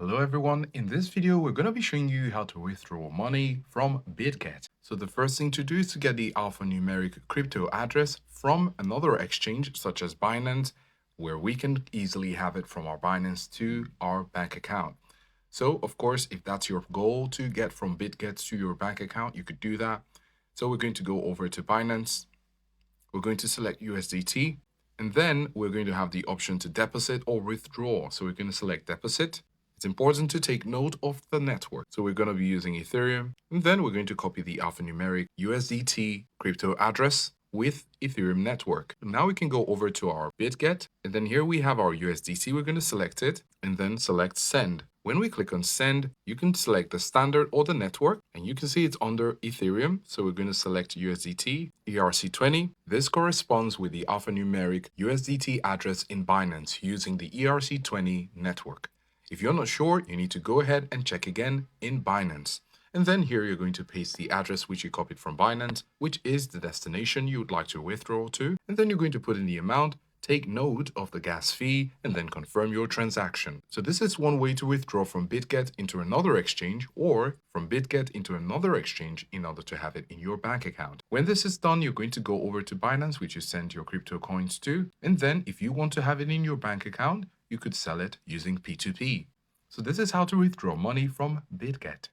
Hello everyone, in this video we're going to be showing you how to withdraw money from Bitget. So the first thing to do is to get the alphanumeric crypto address from another exchange such as Binance, where we can easily have it from our Binance to our bank account. So of course, if that's your goal to get from Bitget to your bank account, you could do that. So we're going to go over to Binance. We're going to select USDT, and then we're going to have the option to deposit or withdraw. So we're going to select deposit. It's important to take note of the network. So we're going to be using Ethereum, and then we're going to copy the alphanumeric USDT crypto address with Ethereum network. Now we can go over to our Bitget, and then here we have our USDT. We're going to select it and then select send. When we click on send, you can select the standard or the network, and you can see it's under Ethereum. So we're going to select USDT ERC20. This corresponds with the alphanumeric USDT address in Binance using the ERC20 network. If you're not sure, you need to go ahead and check again in Binance. And then here you're going to paste the address which you copied from Binance, which is the destination you would like to withdraw to. And then you're going to put in the amount, take note of the gas fee, and then confirm your transaction. So this is one way to withdraw from Bitget into another exchange, or from Bitget into another exchange in order to have it in your bank account. When this is done, you're going to go over to Binance, which you send your crypto coins to. And then if you want to have it in your bank account, you could sell it using P2P. So this is how to withdraw money from Bitget.